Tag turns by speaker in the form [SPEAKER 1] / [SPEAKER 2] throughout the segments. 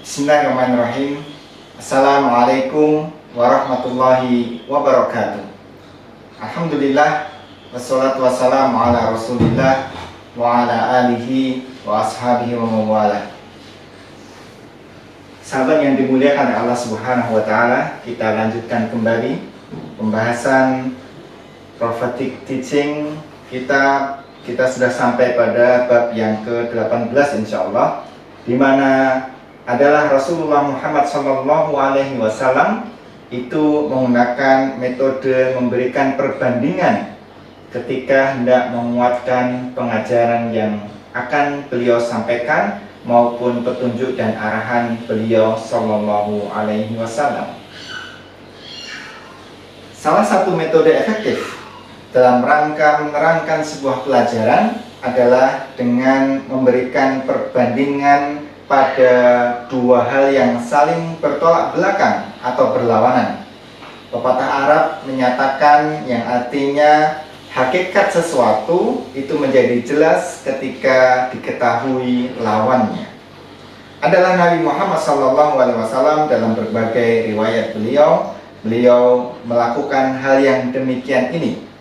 [SPEAKER 1] Bismillahirrahmanirrahim. Assalamualaikum warahmatullahi wabarakatuh. Alhamdulillah, wassalatu wassalamu ala rasulillah wa ala alihi wa ashabihi wa mawala. Sahabat yang dimuliakan Allah subhanahu wa ta'ala, kita lanjutkan kembali pembahasan prophetic teaching kita. Kita sudah sampai pada bab yang ke-18 insyaallah, di mana adalah Rasulullah Muhammad SAW itu menggunakan metode memberikan perbandingan ketika hendak menguatkan pengajaran yang akan beliau sampaikan maupun petunjuk dan arahan beliau SAW. Salah satu metode efektif dalam rangka menerangkan sebuah pelajaran adalah dengan memberikan perbandingan pada dua hal yang saling bertolak belakang atau berlawanan. Pepatah Arab menyatakan yang artinya hakikat sesuatu itu menjadi jelas ketika diketahui lawannya. Adalah Nabi Muhammad SAW. Dalam berbagai riwayat beliau melakukan hal yang demikian ini.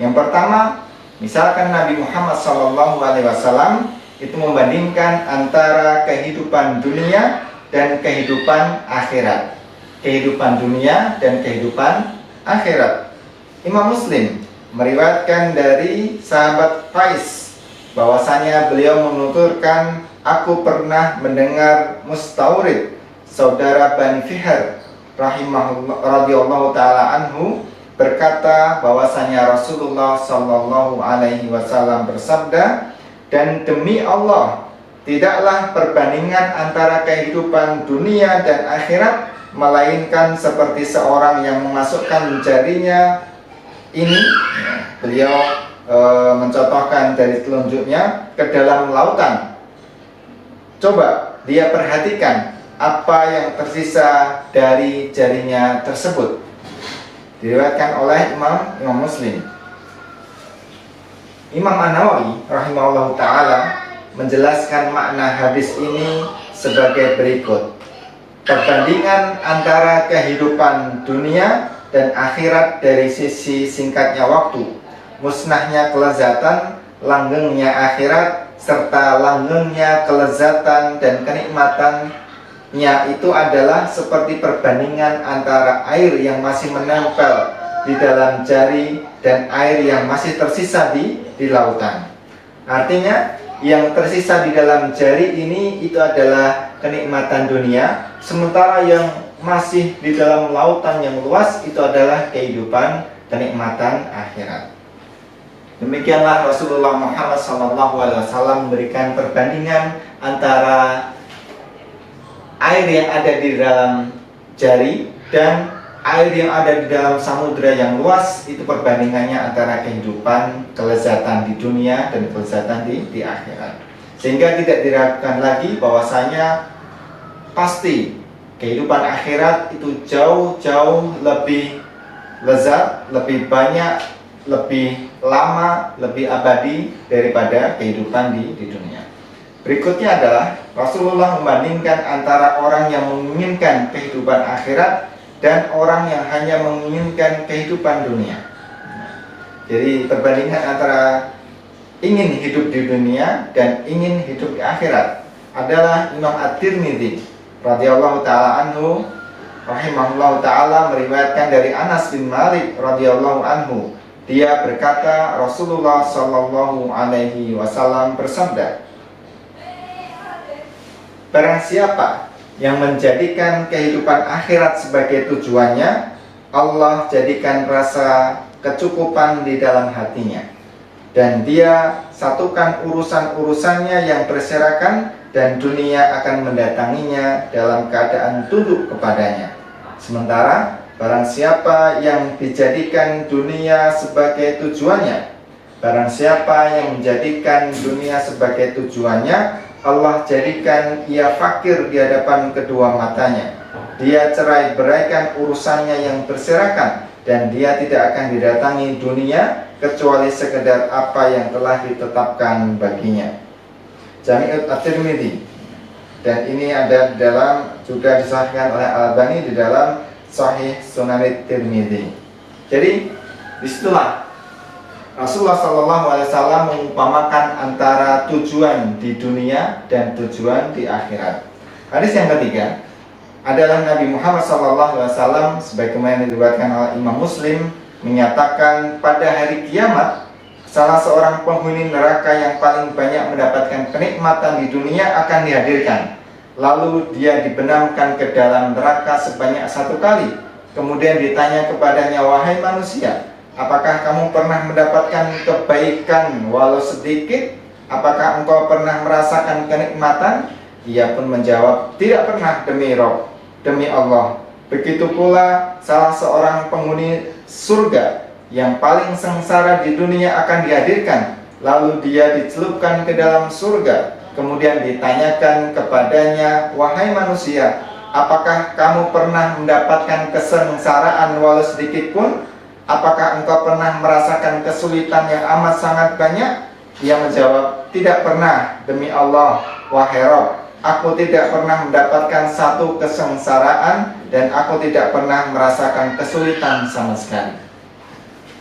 [SPEAKER 1] Yang pertama, misalkan Nabi Muhammad SAW itu membandingkan antara kehidupan dunia dan kehidupan akhirat. Kehidupan dunia dan kehidupan akhirat. Imam Muslim meriwayatkan dari sahabat Qais bahwasanya beliau menuturkan, aku pernah mendengar Mustaurid, saudara Bani Fihr rahimahullah radhiyallahu taala anhu berkata bahwasanya Rasulullah sallallahu alaihi wasallam bersabda, dan demi Allah, tidaklah perbandingan antara kehidupan dunia dan akhirat melainkan seperti seorang yang memasukkan jarinya ini, beliau mencontohkan dari telunjuknya ke dalam lautan. Coba dia perhatikan apa yang tersisa dari jarinya tersebut. Diriwayatkan oleh Imam Muslim. Imam An-Nawawi rahimahullah ta'ala menjelaskan makna hadis ini sebagai berikut. Perbandingan antara kehidupan dunia dan akhirat dari sisi singkatnya waktu, musnahnya kelezatan, langgengnya akhirat, serta langgengnya kelezatan dan kenikmatannya itu adalah seperti perbandingan antara air yang masih menempel di dalam jari dan air yang masih tersisa di lautan. Artinya yang tersisa di dalam jari ini itu adalah kenikmatan dunia, sementara yang masih di dalam lautan yang luas itu adalah kehidupan kenikmatan akhirat. Demikianlah Rasulullah Muhammad SAW memberikan perbandingan antara air yang ada di dalam jari dan air yang ada di dalam samudera yang luas. Itu perbandingannya antara kehidupan kelezatan di dunia dan kelezatan di akhirat. Sehingga tidak diragukan lagi bahwasanya pasti kehidupan akhirat itu jauh-jauh lebih lezat, lebih banyak, lebih lama, lebih abadi daripada kehidupan di dunia. Berikutnya adalah Rasulullah membandingkan antara orang yang menginginkan kehidupan akhirat dan orang yang hanya menginginkan kehidupan dunia. Jadi perbandingan antara ingin hidup di dunia dan ingin hidup di akhirat adalah Imam At-Tirmidzi radhiyallahu taala anhu rahimahullahu taala meriwayatkan dari Anas bin Malik radhiyallahu anhu. Dia berkata, Rasulullah sallallahu alaihi wasallam bersabda, barang siapa yang menjadikan kehidupan akhirat sebagai tujuannya, Allah jadikan rasa kecukupan di dalam hatinya, dan dia satukan urusan-urusannya yang berserakan, dan dunia akan mendatanginya dalam keadaan tunduk kepadanya. Sementara barang siapa yang dijadikan dunia sebagai tujuannya, barang siapa yang menjadikan dunia sebagai tujuannya, Allah jadikan ia fakir di hadapan kedua matanya. Dia cerai beraikan urusannya yang berserakan, dan dia tidak akan didatangi dunia kecuali sekedar apa yang telah ditetapkan baginya. Jami' at-Tirmidzi, dan ini ada dalam, juga disahihkan oleh Al-Albani di dalam Sahih Sunan Tirmidzi. Jadi disitulah Rasulullah SAW mengumpamakan antara tujuan di dunia dan tujuan di akhirat. Hadis yang ketiga adalah Nabi Muhammad SAW sebagaimana diriwayatkan oleh Imam Muslim menyatakan pada hari kiamat salah seorang penghuni neraka yang paling banyak mendapatkan kenikmatan di dunia akan dihadirkan. Lalu dia dibenamkan ke dalam neraka sebanyak 1 kali. Kemudian ditanya kepadanya, wahai manusia, apakah kamu pernah mendapatkan kebaikan walau sedikit? Apakah engkau pernah merasakan kenikmatan? Ia pun menjawab, tidak pernah demi Rob, demi Allah. Begitu pula salah seorang penghuni surga yang paling sengsara di dunia akan dihadirkan. Lalu dia dicelupkan ke dalam surga. Kemudian ditanyakan kepadanya, wahai manusia, apakah kamu pernah mendapatkan kesengsaraan walau sedikit pun? Apakah engkau pernah merasakan kesulitan yang amat sangat banyak? Ia menjawab, tidak pernah demi Allah, wahai Rabb. Aku tidak pernah mendapatkan satu kesengsaraan dan aku tidak pernah merasakan kesulitan sama sekali.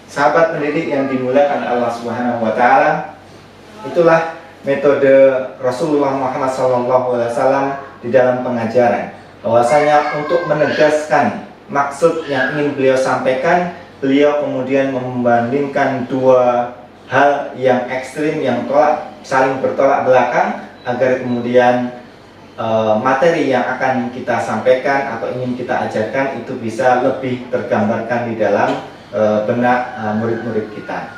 [SPEAKER 1] Sahabat pendidik yang dimuliakan Allah Subhanahu wa taala, itulah metode Rasulullah Muhammad SAW di dalam pengajaran. Bahwasanya untuk menegaskan maksud yang ingin beliau sampaikan, beliau kemudian membandingkan dua hal yang ekstrim yang saling bertolak belakang agar kemudian materi yang akan kita sampaikan atau ingin kita ajarkan itu bisa lebih tergambarkan di dalam benak murid-murid kita.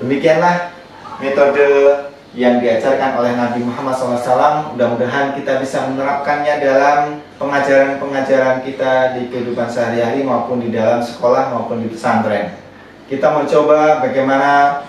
[SPEAKER 1] Demikianlah metode yang diajarkan oleh Nabi Muhammad SAW. Mudah-mudahan kita bisa menerapkannya dalam pengajaran-pengajaran kita di kehidupan sehari-hari maupun di dalam sekolah maupun di pesantren. Kita mencoba bagaimana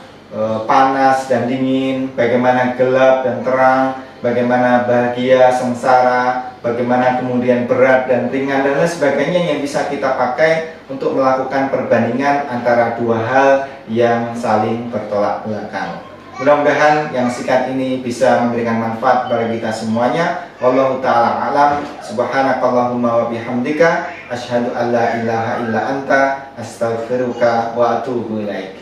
[SPEAKER 1] panas dan dingin, bagaimana gelap dan terang, bagaimana bahagia, sengsara, bagaimana kemudian berat dan ringan dan lain sebagainya yang bisa kita pakai untuk melakukan perbandingan antara dua hal yang saling bertolak belakang. Mudah-mudahan yang singkat ini bisa memberikan manfaat bagi kita semuanya. Wallahu ta'ala alam. Subhanakallahumma wa bihamdika asyhadu an la ilaha illa anta astaghfiruka wa atubu ilaik.